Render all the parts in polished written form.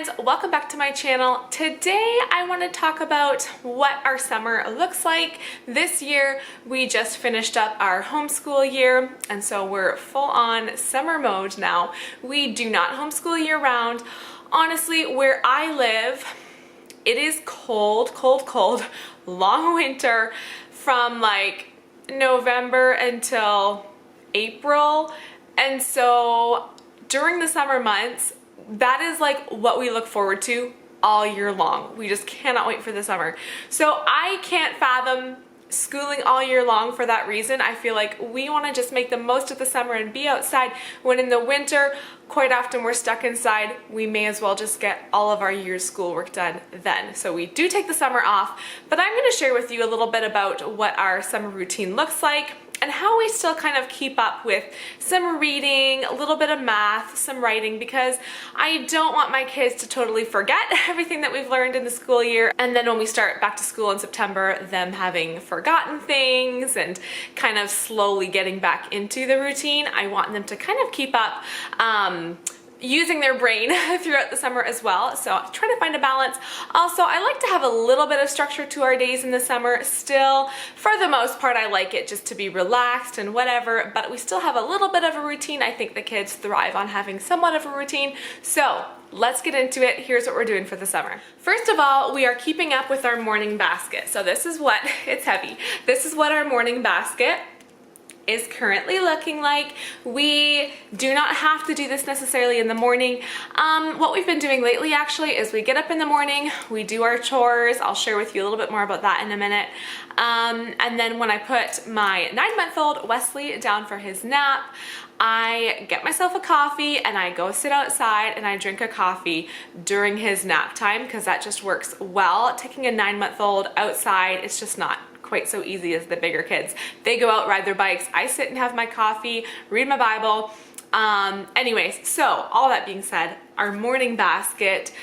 friends, welcome back to my channel. Today I want to talk about what our summer looks like. This year we just finished up our homeschool year, and so we're full on summer mode now. We do not homeschool year round. Honestly, where I live, it is cold, long winter from like November until April, and so during the summer months, that is like what we look forward to all year long. We just cannot wait for the summer. So I can't fathom schooling all year long for that reason. I feel like we want to just make the most of the summer and be outside, when in the winter, quite often we're stuck inside. We may as well just get all of our year's schoolwork done then. So we do take the summer off, but I'm going to share with you a little bit about what our summer routine looks like and how we still kind of keep up with some reading, a little bit of math, some writing, because I don't want my kids to totally forget everything that we've learned in the school year, and then when we start back to school in September, them having forgotten things and kind of slowly getting back into the routine. I want them to kind of keep up using their brain throughout the summer as well. So trying to find a balance. Also, I like to have a little bit of structure to our days in the summer. Still, for the most part, I like it just to be relaxed and whatever, but we still have a little bit of a routine. I think the kids thrive on having somewhat of a routine. So let's get into it. Here's what we're doing for the summer. First of all, we are keeping up with our morning basket. So this is what, it's heavy. This is what our morning basket is currently looking like. We do not have to do this necessarily in the morning. What we've been doing lately actually is we get up in the morning, we do our chores. I'll share with you a little bit more about that in a minute. And then when I put my 9-month-old Wesley down for his nap, I get myself a coffee and I go sit outside and I drink a coffee during his nap time, because that just works well. Taking a 9-month-old outside, it's just not quite so easy as the bigger kids. They go out, ride their bikes. I sit and have my coffee, read my Bible. Anyways, so all that being said, our morning basket,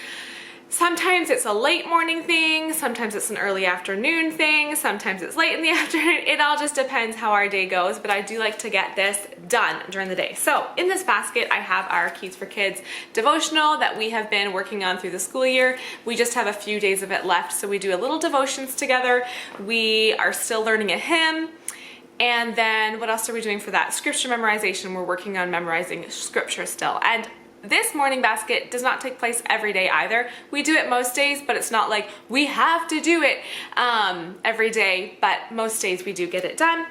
sometimes it's a late morning thing, sometimes it's an early afternoon thing, sometimes it's late in the afternoon. It all just depends how our day goes, but I do like to get this done during the day. So in this basket, I have our Keys for Kids devotional that we have been working on through the school year. We just have a few days of it left, so we do a little devotions together. We are still learning a hymn. And then what else are we doing for that? Scripture memorization. We're working on memorizing scripture still. And this morning basket does not take place every day either. We do it most days, but it's not like we have to do it every day, but most days we do get it done.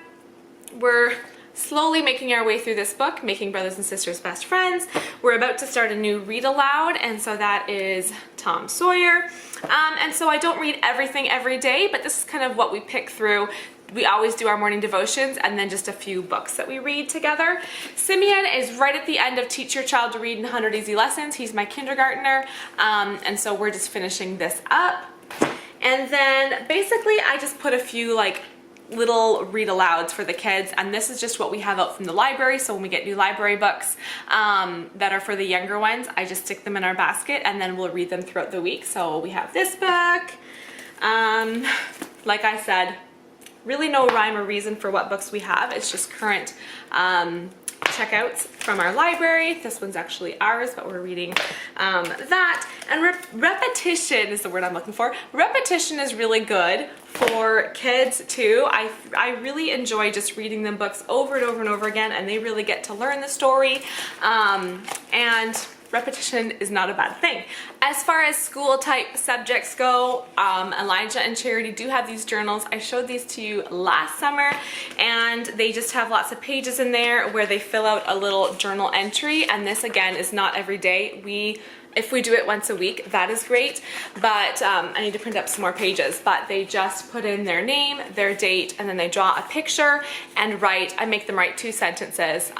We're slowly making our way through this book, Making Brothers and Sisters Best Friends. We're about to start a new read aloud, and so that is Tom Sawyer. And so I don't read everything every day, but this is kind of what we pick through. We always do our morning devotions and then just a few books that we read together. Simeon is right at the end of Teach Your Child to Read in 100 Easy Lessons. He's my kindergartner, and so we're just finishing this up. And then basically I just put a few like little read alouds for the kids, and this is just what we have out from the library. So when we get new library books that are for the younger ones, I just stick them in our basket and then we'll read them throughout the week. So we have this book. Like I said, really no rhyme or reason for what books we have. It's just current checkouts from our library. This one's actually ours, but we're reading that. And repetition is the word I'm looking for. Repetition is really good for kids too. I really enjoy just reading them books over and over and over again, and they really get to learn the story. And repetition is not a bad thing. As far as school type subjects go, Elijah and Charity do have these journals. I showed these to you last summer, and they just have lots of pages in there where they fill out a little journal entry, and this again is not every day. If we do it once a week, that is great, but I need to print up some more pages. But they just put in their name, their date, and then they draw a picture and write. I make them write 2 sentences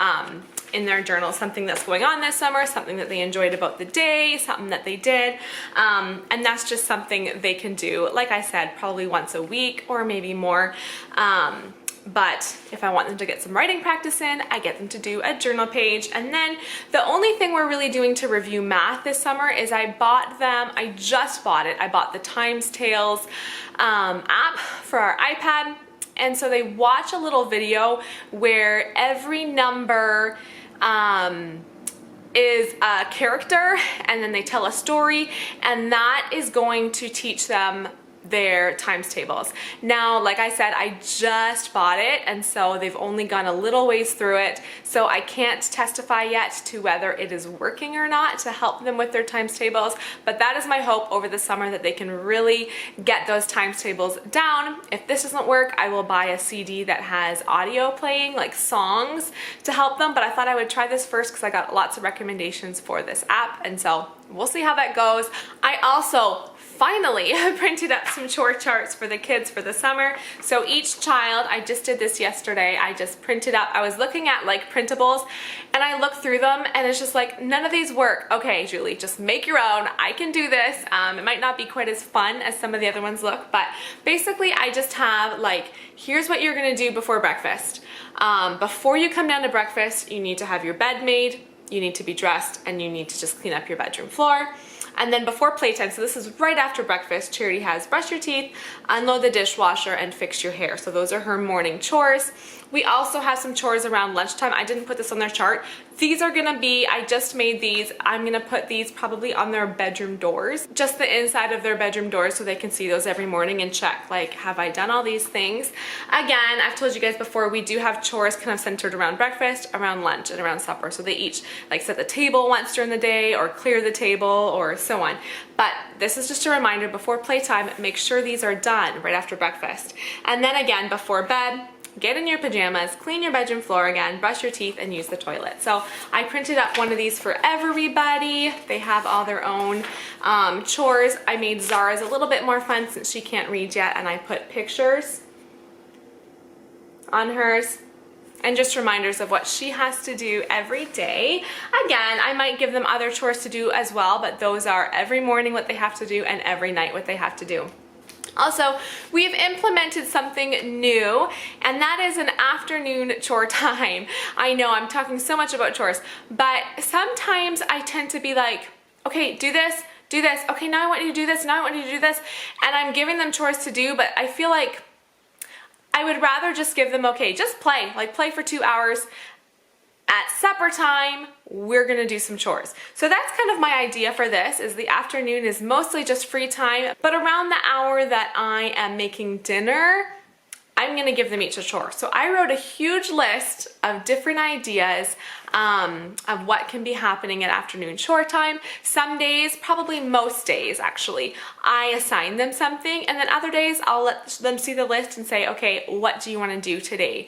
in their journal, something that's going on this summer, something that they enjoyed about the day, something that they did, and that's just something they can do, like I said, probably once a week or maybe more. But if I want them to get some writing practice in, I get them to do a journal page. And then the only thing we're really doing to review math this summer is I bought the Times Tales app for our iPad. And so they watch a little video where every number is a character, and then they tell a story, and that is going to teach them their times tables. Now, like I said, I just bought it, and so they've only gone a little ways through it, so I can't testify yet to whether it is working or not to help them with their times tables, but that is my hope over the summer, that they can really get those times tables down. If this doesn't work, I will buy a CD that has audio playing, like songs, to help them, but I thought I would try this first because I got lots of recommendations for this app, and so we'll see how that goes. I also finally printed up some chore charts for the kids for the summer. So each child, I just did this yesterday, I just printed up, I was looking at like printables, and I looked through them, and it's just like, none of these work. Okay, Julie, just make your own. I can do this. It might not be quite as fun as some of the other ones look, but basically I just have like, here's what you're gonna do before breakfast. Before you come down to breakfast, you need to have your bed made, you need to be dressed, and you need to just clean up your bedroom floor. And then before playtime, so this is right after breakfast, Charity has brush your teeth, unload the dishwasher, and fix your hair. So those are her morning chores. We also have some chores around lunchtime. I didn't put this on their chart. These are gonna be, I just made these, I'm gonna put these probably on their bedroom doors, just the inside of their bedroom doors, so they can see those every morning and check, like, have I done all these things? Again, I've told you guys before, we do have chores kind of centered around breakfast, around lunch, and around supper. So they each like set the table once during the day, or clear the table, or so on. But this is just a reminder, before playtime, make sure these are done right after breakfast. And then again, before bed, get in your pajamas, clean your bedroom floor again, brush your teeth, and use the toilet. So I printed up one of these for everybody. They have all their own chores. I made Zara's a little bit more fun since she can't read yet, and I put pictures on hers and just reminders of what she has to do every day. Again, I might give them other chores to do as well, but those are every morning what they have to do and every night what they have to do. Also, we've implemented something new, and that is an afternoon chore time. I know I'm talking so much about chores, but sometimes I tend to be like, okay, do this, okay, now I want you to do this, now I want you to do this, and I'm giving them chores to do, but I feel like I would rather just give them, okay, just play, like play for 2 hours. At supper time, we're gonna do some chores. So that's kind of my idea for this, is the afternoon is mostly just free time, but around the hour that I am making dinner, I'm gonna give them each a chore. So I wrote a huge list of different ideas of what can be happening at afternoon chore time. Some days, probably most days actually, I assign them something, and then other days I'll let them see the list and say, okay, what do you wanna do today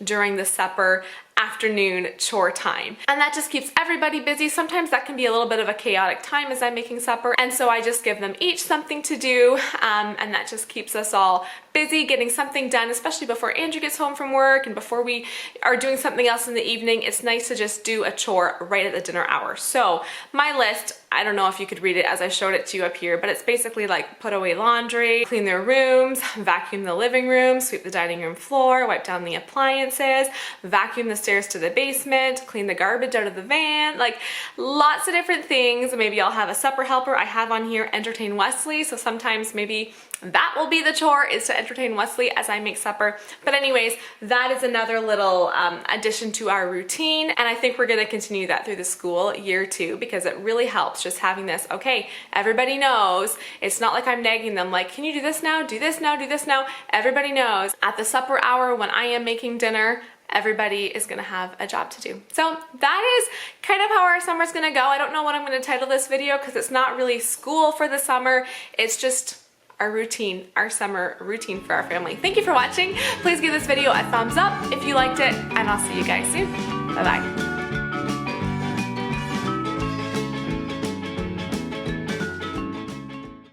during the supper afternoon chore time? And that just keeps everybody busy. Sometimes that can be a little bit of a chaotic time as I'm making supper, and so I just give them each something to do, and that just keeps us all busy getting something done, especially before Andrew gets home from work and before we are doing something else in the evening. It's nice to just do a chore right at the dinner hour. So my list, I don't know if you could read it as I showed it to you up here, but it's basically like put away laundry, clean their rooms, vacuum the living room, sweep the dining room floor, wipe down the appliances, vacuum the stairs to the basement, clean the garbage out of the van, like lots of different things. Maybe I'll have a supper helper. I have on here entertain Wesley, so sometimes maybe that will be the chore, is to entertain Wesley as I make supper. But anyways, that is another little addition to our routine, and I think we're gonna continue that through the school year too, because it really helps just having this, okay, everybody knows. It's not like I'm nagging them like, can you do this now, do this now, do this now. Everybody knows at the supper hour when I am making dinner, everybody is gonna have a job to do. So that is kind of how our summer's gonna go. I don't know what I'm gonna title this video because it's not really school for the summer. It's just our routine, our summer routine for our family. Thank you for watching. Please give this video a thumbs up if you liked it, and I'll see you guys soon. Bye-bye.